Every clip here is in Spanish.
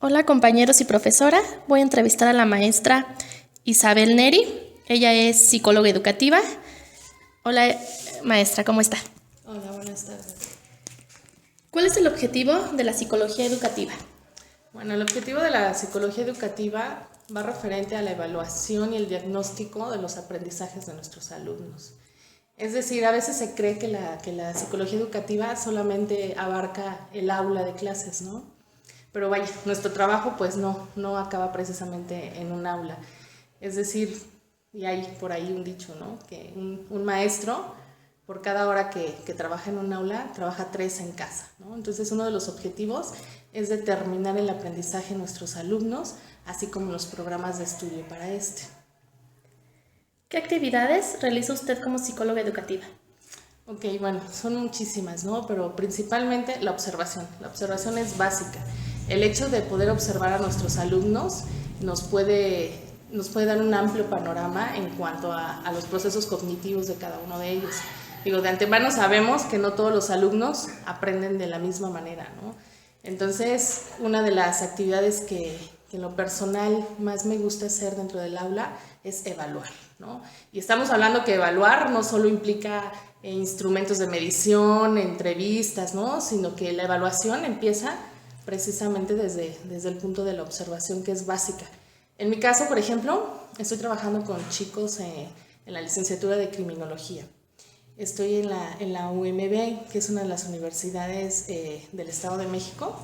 Hola compañeros y profesora, voy a entrevistar a la maestra Isabel Neri. Ella es psicóloga educativa. Hola maestra, ¿cómo está? Hola, buenas tardes. ¿Cuál es el objetivo de la psicología educativa? Bueno, el objetivo de la psicología educativa va referente a la evaluación y el diagnóstico de los aprendizajes de nuestros alumnos. Es decir, a veces se cree que la psicología educativa solamente abarca el aula de clases, ¿no? Pero vaya, nuestro trabajo pues no acaba precisamente en un aula. Es decir, y hay por ahí un dicho, ¿no? Que un maestro, por cada hora que trabaja en un aula, trabaja 3 en casa, ¿no? Entonces, uno de los objetivos es determinar el aprendizaje de nuestros alumnos, así como los programas de estudio para este. ¿Qué actividades realiza usted como psicóloga educativa? Ok, bueno, son muchísimas, ¿no? Pero principalmente la observación. La observación es básica. El hecho de poder observar a nuestros alumnos nos puede dar un amplio panorama en cuanto a los procesos cognitivos de cada uno de ellos. Digo, de antemano sabemos que no todos los alumnos aprenden de la misma manera, ¿no? Entonces, una de las actividades que en lo personal más me gusta hacer dentro del aula es evaluar, ¿no? Y estamos hablando que evaluar no solo implica instrumentos de medición, entrevistas, ¿no? Sino que la evaluación empieza precisamente desde el punto de la observación, que es básica. En mi caso, por ejemplo, estoy trabajando con chicos en la licenciatura de criminología. Estoy en la UMB, que es una de las universidades del Estado de México.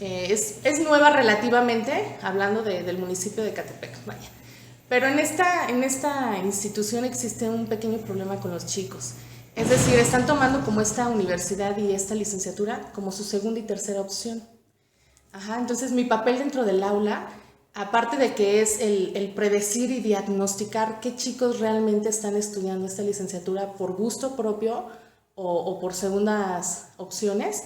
Es nueva relativamente, hablando del municipio de Catepec, vaya. Pero en esta institución existe un pequeño problema con los chicos. Es decir, están tomando como esta universidad y esta licenciatura como su segunda y tercera opción. Ajá, entonces mi papel dentro del aula, aparte de que es el predecir y diagnosticar qué chicos realmente están estudiando esta licenciatura por gusto propio o por segundas opciones,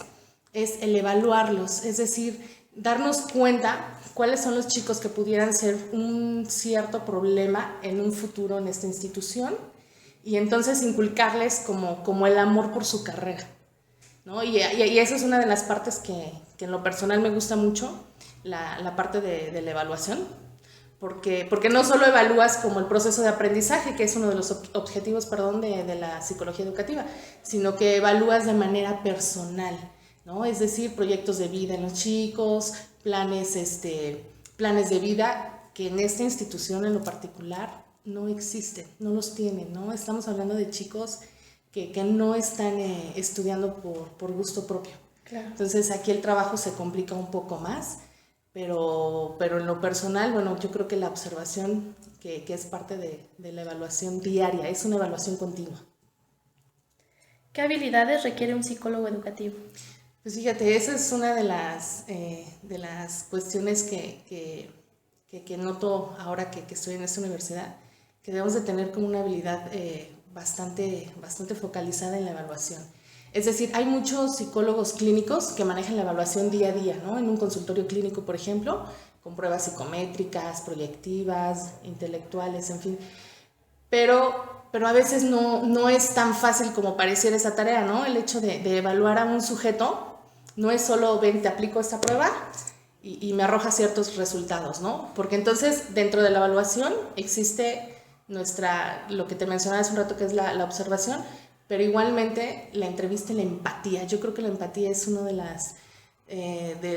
es el evaluarlos, es decir, darnos cuenta cuáles son los chicos que pudieran ser un cierto problema en un futuro en esta institución y entonces inculcarles como el amor por su carrera, ¿no? Y esa es una de las partes que en lo personal me gusta mucho, la parte de la evaluación, porque no solo evalúas como el proceso de aprendizaje, que es uno de los objetivos, de la psicología educativa, sino que evalúas de manera personal, ¿no? Es decir, proyectos de vida en los chicos, planes de vida que en esta institución en lo particular no existen, no los tienen, ¿no? Estamos hablando de chicos que no están estudiando por gusto propio. Claro. Entonces aquí el trabajo se complica un poco más, pero en lo personal, bueno, yo creo que la observación que es parte de la evaluación diaria, es una evaluación continua. ¿Qué habilidades requiere un psicólogo educativo? Pues fíjate, esa es una de las cuestiones que noto ahora que estoy en esta universidad, que debemos de tener como una habilidad bastante focalizada en la evaluación. Es decir, hay muchos psicólogos clínicos que manejan la evaluación día a día, ¿no? En un consultorio clínico, por ejemplo, con pruebas psicométricas, proyectivas, intelectuales, en fin. Pero a veces no es tan fácil como pareciera esa tarea, ¿no? El hecho de evaluar a un sujeto no es solo, ven, te aplico esta prueba y me arroja ciertos resultados, ¿no? Porque entonces dentro de la evaluación existe lo que te mencionaba hace un rato, que es la observación, pero igualmente la entrevista y la empatía. Yo creo que la empatía es una de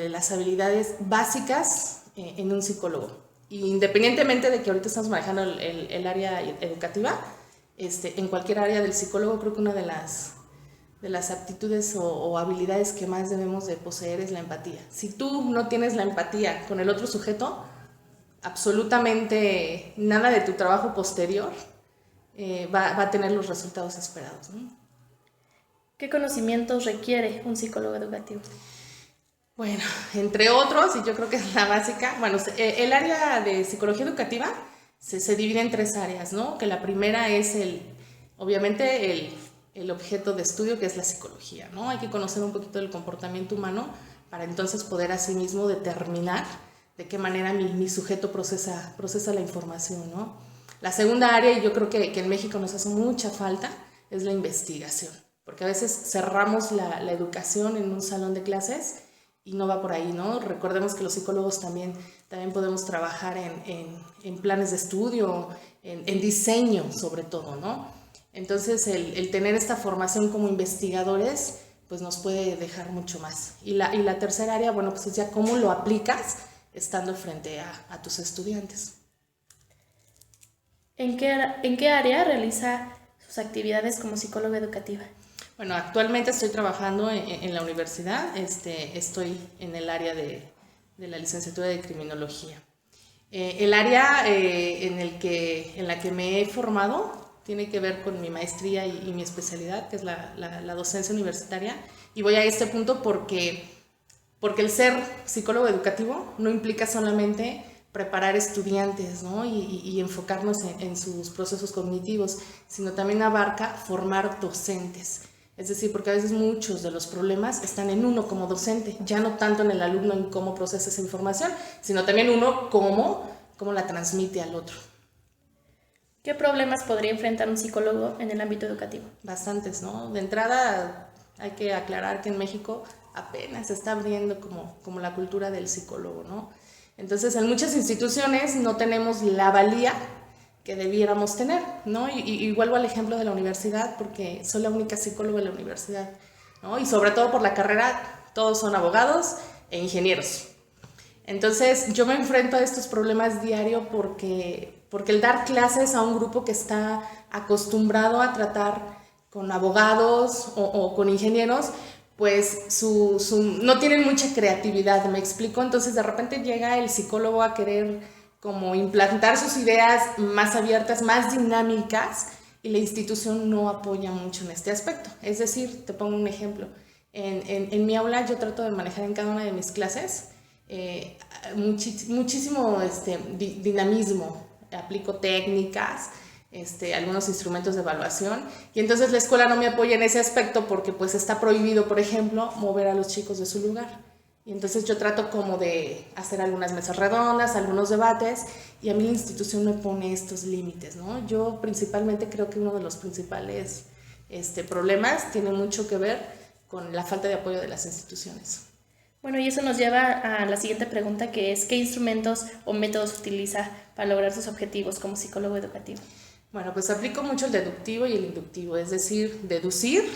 las habilidades básicas en un psicólogo. Independientemente de que ahorita estamos manejando el área educativa, en cualquier área del psicólogo, creo que una de las aptitudes o habilidades que más debemos de poseer es la empatía. Si tú no tienes la empatía con el otro sujeto, absolutamente nada de tu trabajo posterior va a tener los resultados esperados, ¿no? ¿Qué conocimientos requiere un psicólogo educativo? Bueno, entre otros, y yo creo que es la básica, bueno, el área de psicología educativa se divide en 3 áreas, ¿no? Que la primera es obviamente el objeto de estudio, que es la psicología, ¿no? Hay que conocer un poquito del comportamiento humano para entonces poder asimismo determinar de qué manera mi sujeto procesa la información, ¿no? La segunda área, y yo creo que en México nos hace mucha falta, es la investigación, porque a veces cerramos la educación en un salón de clases y no va por ahí, ¿no? Recordemos que los psicólogos también podemos trabajar en planes de estudio, en diseño sobre todo, ¿no? Entonces el tener esta formación como investigadores pues nos puede dejar mucho más. Y la tercera área, bueno, pues es ya cómo lo aplicas estando frente a tus estudiantes. ¿En qué área realiza sus actividades como psicóloga educativa? Bueno, actualmente estoy trabajando en la universidad, estoy en el área de la licenciatura de criminología. El área en la que me he formado tiene que ver con mi maestría y mi especialidad, que es la docencia universitaria. Y voy a este punto porque el ser psicólogo educativo no implica solamente preparar estudiantes, ¿no? y enfocarnos en sus procesos cognitivos, sino también abarca formar docentes. Es decir, porque a veces muchos de los problemas están en uno como docente, ya no tanto en el alumno en cómo procesa esa información, sino también uno cómo la transmite al otro. ¿Qué problemas podría enfrentar un psicólogo en el ámbito educativo? Bastantes, ¿no? De entrada hay que aclarar que en México apenas se está abriendo como la cultura del psicólogo, ¿no? Entonces en muchas instituciones no tenemos la valía que debiéramos tener, ¿no? Y vuelvo al ejemplo de la universidad porque soy la única psicóloga de la universidad, ¿no? Y sobre todo por la carrera, todos son abogados e ingenieros. Entonces yo me enfrento a estos problemas diario porque el dar clases a un grupo que está acostumbrado a tratar con abogados o con ingenieros, pues no tienen mucha creatividad, ¿me explico? Entonces de repente llega el psicólogo a querer como implantar sus ideas más abiertas, más dinámicas, y la institución no apoya mucho en este aspecto. Es decir, te pongo un ejemplo. En mi aula yo trato de manejar en cada una de mis clases muchísimo dinamismo, aplico técnicas, algunos instrumentos de evaluación, y entonces la escuela no me apoya en ese aspecto porque pues está prohibido, por ejemplo, mover a los chicos de su lugar. Y entonces yo trato como de hacer algunas mesas redondas, algunos debates, y a mí la institución me pone estos límites, ¿no? Yo principalmente creo que uno de los principales problemas tiene mucho que ver con la falta de apoyo de las instituciones. Bueno, y eso nos lleva a la siguiente pregunta, que es ¿qué instrumentos o métodos utiliza para lograr sus objetivos como psicólogo educativo? Bueno, pues aplico mucho el deductivo y el inductivo, es decir, deducir,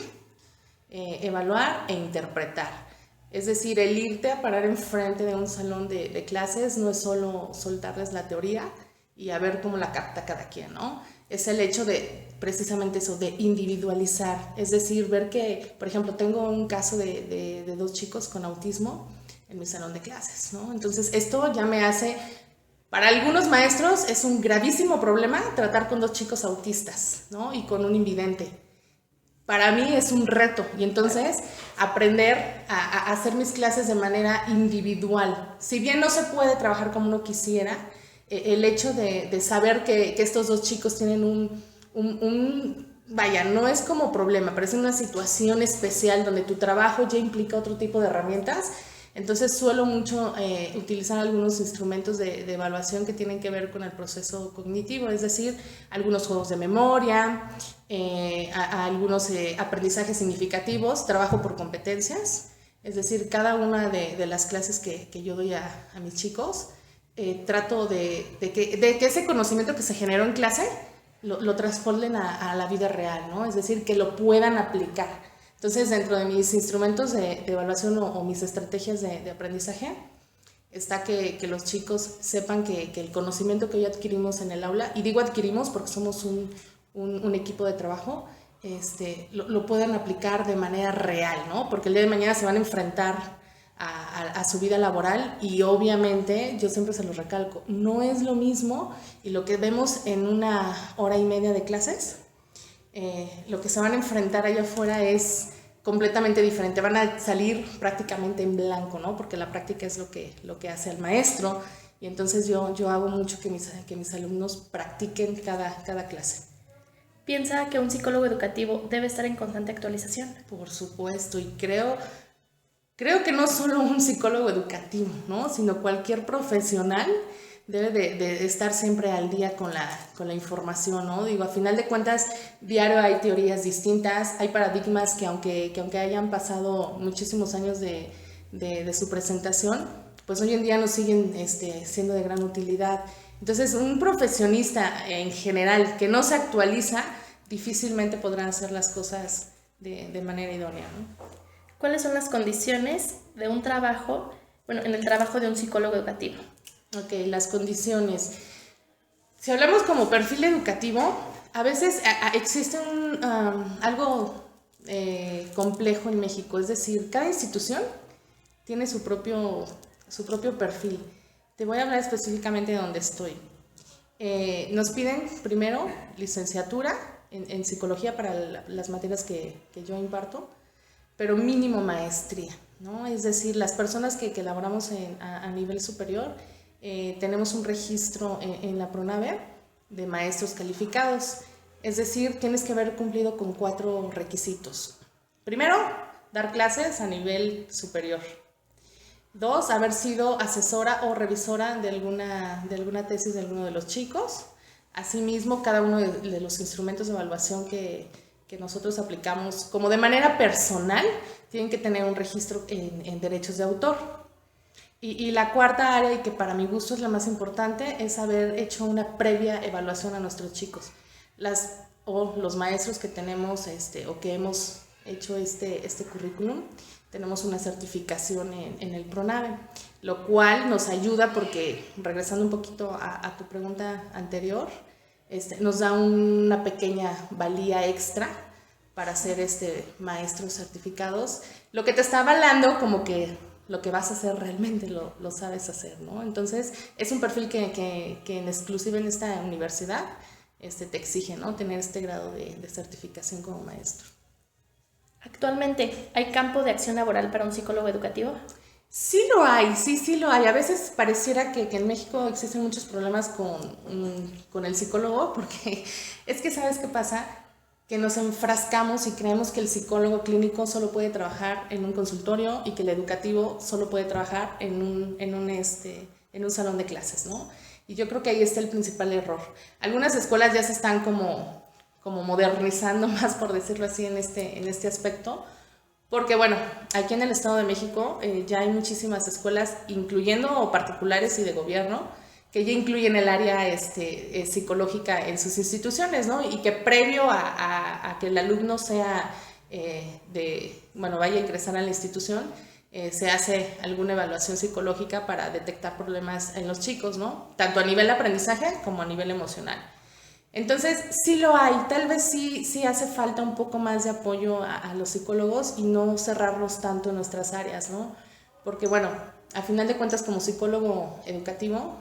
evaluar e interpretar. Es decir, el irte a parar enfrente de un salón de clases no es solo soltarles la teoría y a ver cómo la capta cada quien, ¿no? Es el hecho de, precisamente eso, de individualizar. Es decir, ver que, por ejemplo, tengo un caso de 2 chicos con autismo en mi salón de clases, ¿no? Entonces, esto ya me hace, para algunos maestros es un gravísimo problema tratar con 2 chicos autistas, ¿no? Y con un invidente. Para mí es un reto, y entonces aprender a hacer mis clases de manera individual. Si bien no se puede trabajar como uno quisiera, el hecho de saber que estos 2 chicos tienen vaya, no es como problema, pero es una situación especial donde tu trabajo ya implica otro tipo de herramientas. Entonces suelo mucho utilizar algunos instrumentos de evaluación que tienen que ver con el proceso cognitivo, es decir, algunos juegos de memoria, algunos aprendizajes significativos, trabajo por competencias, es decir, cada una de las clases que yo doy a mis chicos, trato de que ese conocimiento que se generó en clase lo transponen a la vida real, ¿no? Es decir, que lo puedan aplicar. Entonces, dentro de mis instrumentos de evaluación o mis estrategias de aprendizaje, está que los chicos sepan que el conocimiento que hoy adquirimos en el aula, y digo adquirimos porque somos un equipo de trabajo, lo puedan aplicar de manera real, ¿no? Porque el día de mañana se van a enfrentar a su vida laboral, y obviamente, yo siempre se los recalco, no es lo mismo, y lo que vemos en 1 hora y media de clases, lo que se van a enfrentar allá afuera es completamente diferente. Van a salir prácticamente en blanco, ¿no? Porque la práctica es lo que hace el maestro, y entonces yo hago mucho que mis alumnos practiquen cada clase. ¿Piensa que un psicólogo educativo debe estar en constante actualización? Por supuesto, y creo que no solo un psicólogo educativo, ¿no? Sino cualquier profesional debe de estar siempre al día con la información, ¿no? Digo, a final de cuentas, diario hay teorías distintas, hay paradigmas que aunque hayan pasado muchísimos años de de su presentación, pues hoy en día nos siguen siendo de gran utilidad. Entonces, un profesionista en general que no se actualiza, difícilmente podrá hacer las cosas de manera idónea, ¿no? ¿Cuáles son las condiciones de un trabajo, bueno, en el trabajo de un psicólogo educativo? Ok, las condiciones. Si hablamos como perfil educativo, a veces existe algo complejo en México, es decir, cada institución tiene su propio perfil. Te voy a hablar específicamente de donde estoy. Nos piden primero licenciatura en psicología para las materias que yo imparto, pero mínimo maestría, ¿no? Es decir, las personas que elaboramos a nivel superior, tenemos un registro en la PRONAVE de maestros calificados. Es decir, tienes que haber cumplido con 4 requisitos. Primero, dar clases a nivel superior. 2, haber sido asesora o revisora de alguna tesis de alguno de los chicos. Asimismo, cada uno de los instrumentos de evaluación que nosotros aplicamos como de manera personal tienen que tener un registro en derechos de autor. Y la cuarta área, y que para mi gusto es la más importante, es haber hecho una previa evaluación a nuestros chicos. Los maestros que tenemos o que hemos hecho este currículum, tenemos una certificación en el PRONAVE, lo cual nos ayuda porque, regresando un poquito a tu pregunta anterior, nos da una pequeña valía extra para ser maestros certificados, lo que te está avalando como que lo que vas a hacer realmente lo sabes hacer, ¿no? Entonces, es un perfil que en exclusiva en esta universidad te exige, ¿no? Tener este grado de certificación como maestro. Actualmente, ¿hay campo de acción laboral para un psicólogo educativo? Sí lo hay, sí lo hay. A veces pareciera que en México existen muchos problemas con el psicólogo, porque es que ¿sabes qué pasa? Que nos enfrascamos y creemos que el psicólogo clínico solo puede trabajar en un consultorio y que el educativo solo puede trabajar en un salón de clases, ¿no? Y yo creo que ahí está el principal error. Algunas escuelas ya se están como modernizando más, por decirlo así, en este aspecto, porque bueno, aquí en el Estado de México ya hay muchísimas escuelas, incluyendo particulares y de gobierno, que ya incluyen el área psicológica en sus instituciones, ¿no? Y que previo a que el alumno vaya a ingresar a la institución, se hace alguna evaluación psicológica para detectar problemas en los chicos, ¿no? Tanto a nivel de aprendizaje como a nivel emocional. Entonces, sí lo hay, tal vez sí hace falta un poco más de apoyo a los psicólogos y no cerrarlos tanto en nuestras áreas, ¿no? Porque bueno, a final de cuentas como psicólogo educativo,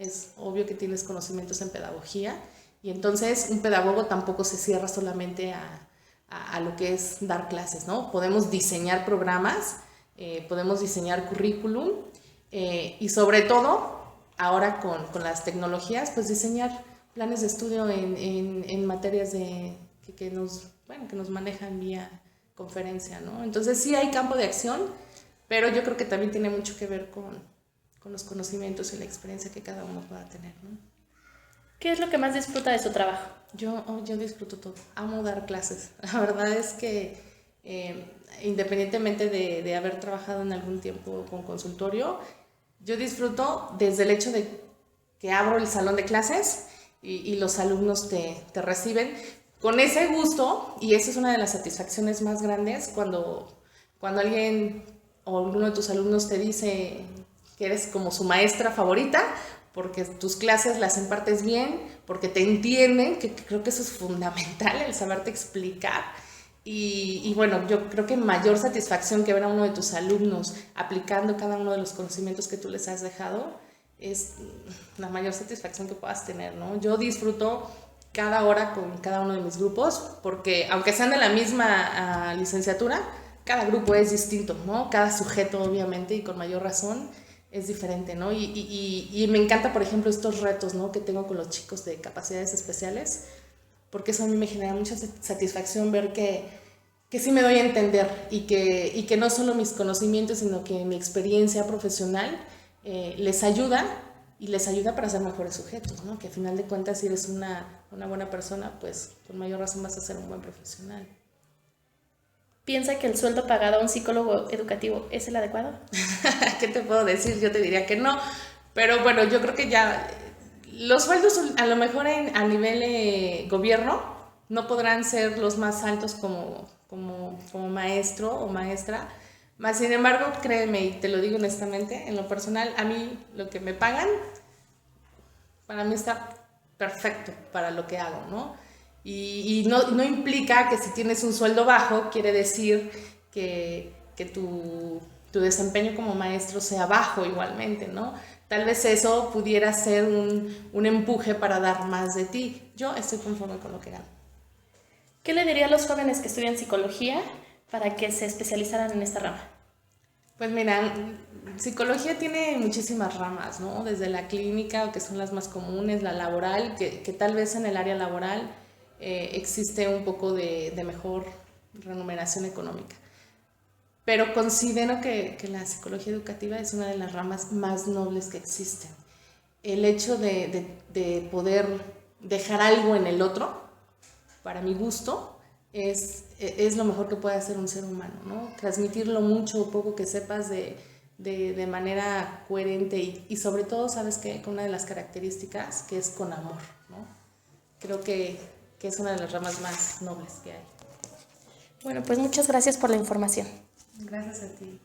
es obvio que tienes conocimientos en pedagogía y entonces un pedagogo tampoco se cierra solamente a lo que es dar clases, ¿no? Podemos diseñar programas, podemos diseñar currículum y sobre todo, ahora con las tecnologías, pues diseñar planes de estudio en materias que nos manejan vía conferencia, ¿no? Entonces sí hay campo de acción, pero yo creo que también tiene mucho que ver con los conocimientos y la experiencia que cada uno pueda tener, ¿no? ¿Qué es lo que más disfruta de su trabajo? Yo disfruto todo, amo dar clases. La verdad es que independientemente de haber trabajado en algún tiempo con consultorio, yo disfruto desde el hecho de que abro el salón de clases y los alumnos te reciben con ese gusto, y esa es una de las satisfacciones más grandes cuando alguien o alguno de tus alumnos te dice que eres como su maestra favorita, porque tus clases las impartes bien, porque te entienden, que creo que eso es fundamental, el saberte explicar. Y bueno, yo creo que mayor satisfacción que ver a uno de tus alumnos aplicando cada uno de los conocimientos que tú les has dejado es la mayor satisfacción que puedas tener, ¿no? Yo disfruto cada hora con cada uno de mis grupos, porque aunque sean de la misma licenciatura, cada grupo es distinto, ¿no? Cada sujeto, obviamente, y con mayor razón, es diferente, ¿no? Y me encanta, por ejemplo, estos retos, ¿no?, que tengo con los chicos de capacidades especiales, porque eso a mí me genera mucha satisfacción ver que sí me doy a entender y que no solo mis conocimientos, sino que mi experiencia profesional les ayuda para ser mejores sujetos, ¿no? Que a final de cuentas, si eres una buena persona, pues con mayor razón vas a ser un buen profesional. ¿Piensa que el sueldo pagado a un psicólogo educativo es el adecuado? ¿Qué te puedo decir? Yo te diría que no, pero bueno, yo creo que ya los sueldos a lo mejor a nivel gobierno no podrán ser los más altos como maestro o maestra, más sin embargo, créeme y te lo digo honestamente, en lo personal, a mí lo que me pagan, para mí está perfecto para lo que hago, ¿no? Y no implica que si tienes un sueldo bajo, quiere decir que tu desempeño como maestro sea bajo igualmente, ¿no? Tal vez eso pudiera ser un empuje para dar más de ti. Yo estoy conforme con lo que gano. ¿Qué le diría a los jóvenes que estudian psicología para que se especializaran en esta rama? Pues mira, psicología tiene muchísimas ramas, ¿no? Desde la clínica, que son las más comunes, la laboral, que tal vez en el área laboral existe un poco de mejor remuneración económica. Pero considero que la psicología educativa es una de las ramas más nobles que existen. El hecho de poder dejar algo en el otro, para mi gusto, es lo mejor que puede hacer un ser humano, ¿no? Transmitirlo mucho o poco que sepas de manera coherente y sobre todo, ¿sabes qué? Con una de las características que es con amor, ¿no? Creo que es una de las ramas más nobles que hay. Bueno, pues muchas gracias por la información. Gracias a ti.